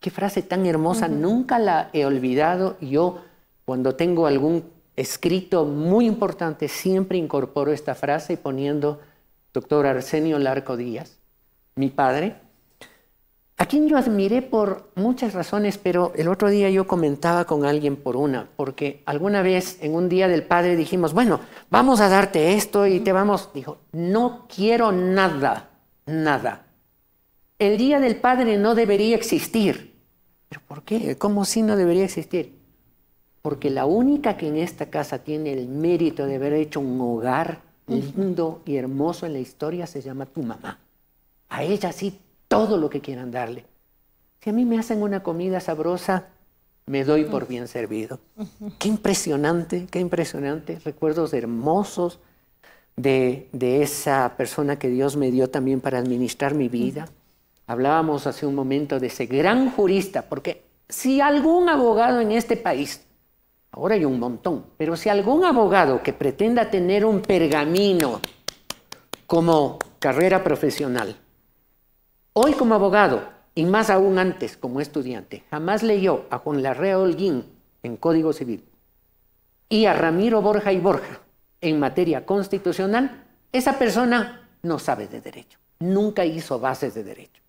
Qué frase tan hermosa, nunca la he olvidado. Yo, cuando tengo algún escrito muy importante, siempre incorporo esta frase y poniendo doctor Arsenio Larco Díaz, mi padre, a quien yo admiré por muchas razones, pero el otro día yo comentaba con alguien porque alguna vez en un día del padre dijimos, bueno, vamos a darte esto y te vamos. Dijo, no quiero nada, nada. El día del padre no debería existir. ¿Pero por qué? ¿Cómo si no debería existir? Porque la única que en esta casa tiene el mérito de haber hecho un hogar lindo y hermoso en la historia se llama tu mamá. A ella sí, todo lo que quieran darle. Si a mí me hacen una comida sabrosa, me doy por bien servido. Qué impresionante, recuerdos hermosos de esa persona que Dios me dio también para administrar mi vida. Hablábamos hace un momento de ese gran jurista, porque si algún abogado en este país, ahora hay un montón, pero si algún abogado que pretenda tener un pergamino como carrera profesional, hoy como abogado, y más aún antes como estudiante, jamás leyó a Juan Larrea Holguín en Código Civil y a Ramiro Borja y Borja en materia constitucional, esa persona no sabe de derecho, nunca hizo bases de derecho.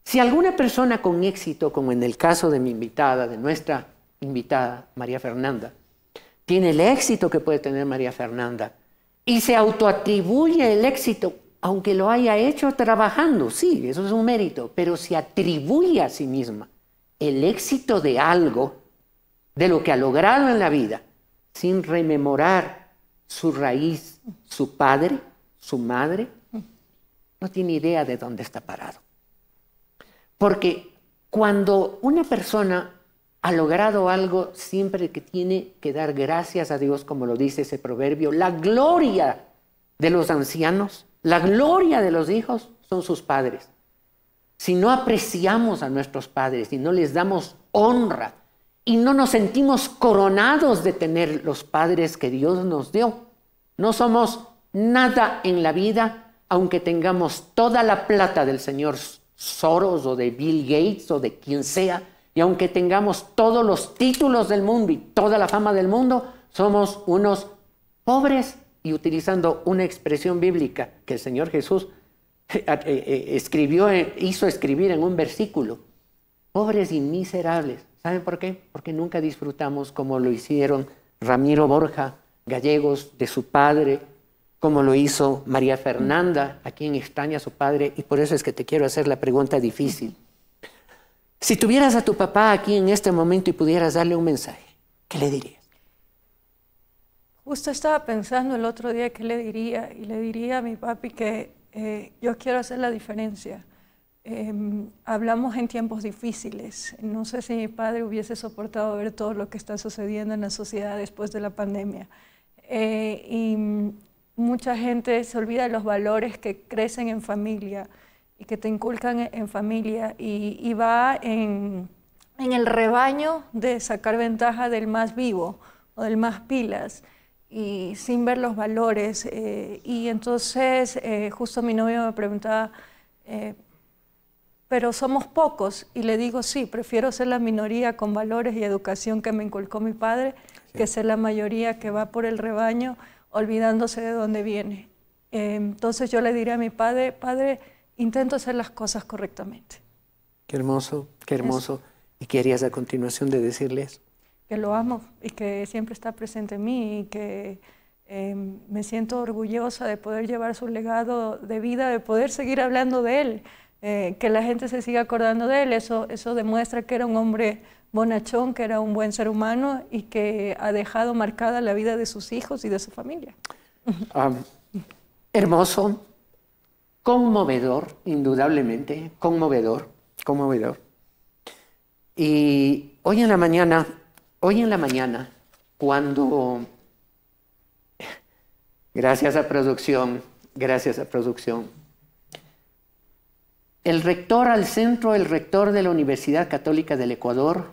Si alguna persona con éxito, como en el caso de mi invitada, de nuestra invitada, María Fernanda, tiene el éxito que puede tener María Fernanda y se autoatribuye el éxito, aunque lo haya hecho trabajando, sí, eso es un mérito, pero se atribuye a sí misma el éxito de algo, de lo que ha logrado en la vida, sin rememorar su raíz, su padre, su madre, no tiene idea de dónde está parado. Porque cuando una persona ha logrado algo, siempre que tiene que dar gracias a Dios, como lo dice ese proverbio, la gloria de los ancianos, la gloria de los hijos son sus padres. Si no apreciamos a nuestros padres y no les damos honra y no nos sentimos coronados de tener los padres que Dios nos dio, no somos nada en la vida, aunque tengamos toda la plata del señor Soros o de Bill Gates o de quien sea, y aunque tengamos todos los títulos del mundo y toda la fama del mundo, somos unos pobres. Y utilizando una expresión bíblica que el Señor Jesús hizo escribir en un versículo, pobres y miserables. ¿Saben por qué? Porque nunca disfrutamos como lo hicieron Ramiro Borja Gallegos de su padre, como lo hizo María Fernanda, a quien extraña a su padre, y por eso es que te quiero hacer la pregunta difícil. Si tuvieras a tu papá aquí en este momento y pudieras darle un mensaje, ¿qué le dirías? Justo estaba pensando el otro día qué le diría, y le diría a mi papi que yo quiero hacer la diferencia. Hablamos en tiempos difíciles. No sé si mi padre hubiese soportado ver todo lo que está sucediendo en la sociedad después de la pandemia. Y mucha gente se olvida de los valores que crecen en familia y que te inculcan en familia, y va en el rebaño de sacar ventaja del más vivo o del más pilas, y sin ver los valores. Y entonces justo mi novio me preguntaba, pero somos pocos, y le digo sí, prefiero ser la minoría con valores y educación que me inculcó mi padre, que ser la mayoría que va por el rebaño olvidándose de dónde viene. Entonces yo le diría a mi padre, padre, intento hacer las cosas correctamente. Qué hermoso, qué hermoso. Eso. ¿Y qué harías a continuación de decirles? Que lo amo y que siempre está presente en mí, y que Me siento orgullosa de poder llevar su legado de vida, de poder seguir hablando de él, que la gente se siga acordando de él. Eso demuestra que era un hombre bonachón, que era un buen ser humano y que ha dejado marcada la vida de sus hijos y de su familia. Hermoso, conmovedor, indudablemente, conmovedor. Y hoy en la mañana, cuando, gracias a producción, el rector al centro, el rector de la Universidad Católica del Ecuador,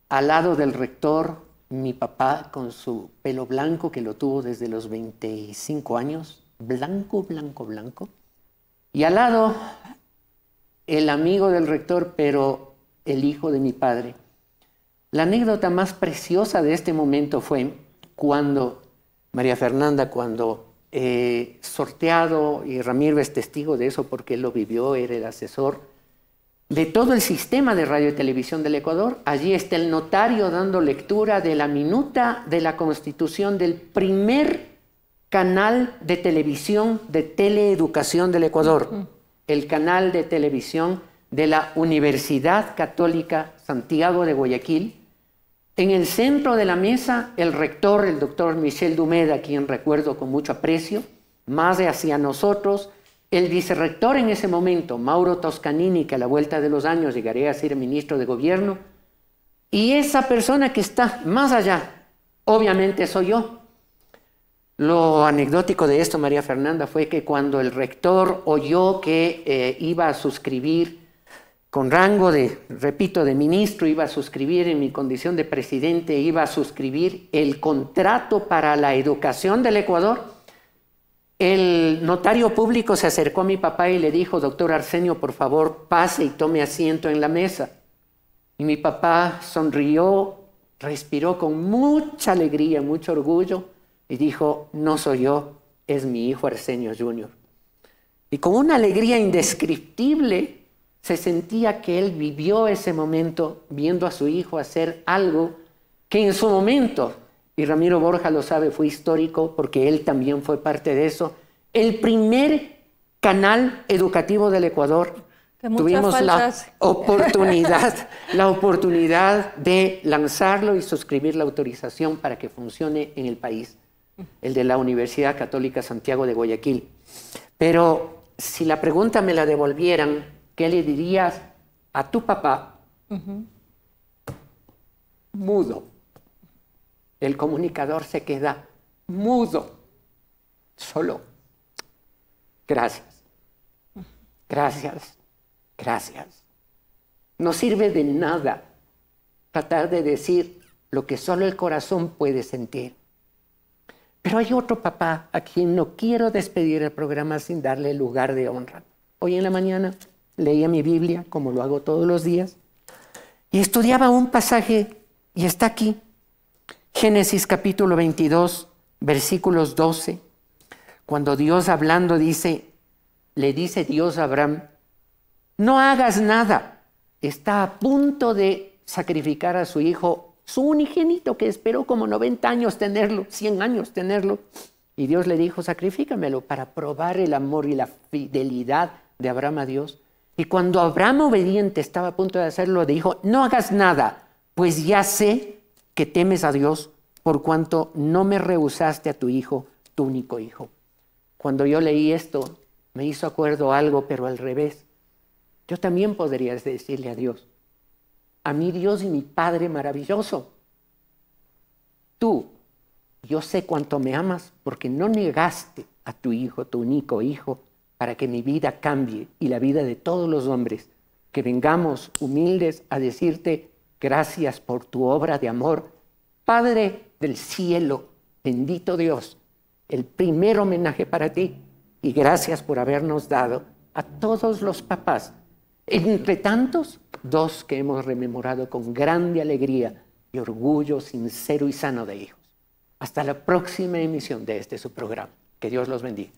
al lado del rector, mi papá con su pelo blanco, que lo tuvo desde los 25 años, blanco, y al lado el amigo del rector, pero el hijo de mi padre. La anécdota más preciosa de este momento fue cuando María Fernanda, sorteado, y Ramiro es testigo de eso porque él lo vivió, era el asesor de todo el sistema de radio y televisión del Ecuador. Allí está el notario dando lectura de la minuta de la constitución del primer canal de televisión de teleeducación del Ecuador, el canal de televisión de la Universidad Católica Santiago de Guayaquil. En el centro de la mesa, el rector, el doctor Michel Dumeda, a quien recuerdo con mucho aprecio, más hacia nosotros, el vicerrector en ese momento, Mauro Toscanini, que a la vuelta de los años llegaría a ser ministro de gobierno, y esa persona que está más allá, obviamente soy yo. Lo anecdótico de esto, María Fernanda, fue que cuando el rector oyó que iba a suscribir con rango de, repito, de ministro, iba a suscribir en mi condición de presidente, iba a suscribir el contrato para la educación del Ecuador, el notario público se acercó a mi papá y le dijo: doctor Arsenio, por favor, pase y tome asiento en la mesa. Y mi papá sonrió, respiró con mucha alegría, mucho orgullo, y dijo: no soy yo, es mi hijo Arsenio Jr. Y con una alegría indescriptible se sentía que él vivió ese momento viendo a su hijo hacer algo que en su momento, y Ramiro Borja lo sabe, fue histórico porque él también fue parte de eso, el primer canal educativo del Ecuador. Tuvimos la oportunidad de lanzarlo y suscribir la autorización para que funcione en el país, el de la Universidad Católica Santiago de Guayaquil. Pero si la pregunta me la devolvieran, ¿qué le dirías a tu papá? Mudo. El comunicador se queda mudo, solo. Gracias. No sirve de nada tratar de decir lo que solo el corazón puede sentir. Pero hay otro papá a quien no quiero despedir el programa sin darle el lugar de honra. Hoy en la mañana leía mi Biblia, como lo hago todos los días, y estudiaba un pasaje, y está aquí, Génesis capítulo 22, versículos 12, cuando Dios hablando le dice Dios a Abraham: no hagas nada. Está a punto de sacrificar a su hijo, su unigénito, que esperó como 90 años tenerlo, 100 años tenerlo. Y Dios le dijo: sacrifícamelo, para probar el amor y la fidelidad de Abraham a Dios. Y cuando Abraham, obediente, estaba a punto de hacerlo, dijo: no hagas nada, pues ya sé que temes a Dios, por cuanto no me rehusaste a tu hijo, tu único hijo. Cuando yo leí esto, me hizo acuerdo algo, pero al revés. Yo también podría decirle a Dios: a mi Dios y mi Padre maravilloso, tú, yo sé cuánto me amas, porque no negaste a tu hijo, tu único hijo, para que mi vida cambie y la vida de todos los hombres, que vengamos humildes a decirte gracias por tu obra de amor. Padre del cielo, bendito Dios, el primer homenaje para ti, y gracias por habernos dado a todos los papás, entre tantos, 2 que hemos rememorado con grande alegría y orgullo sincero y sano de hijos. Hasta la próxima emisión de este su programa. Que Dios los bendiga.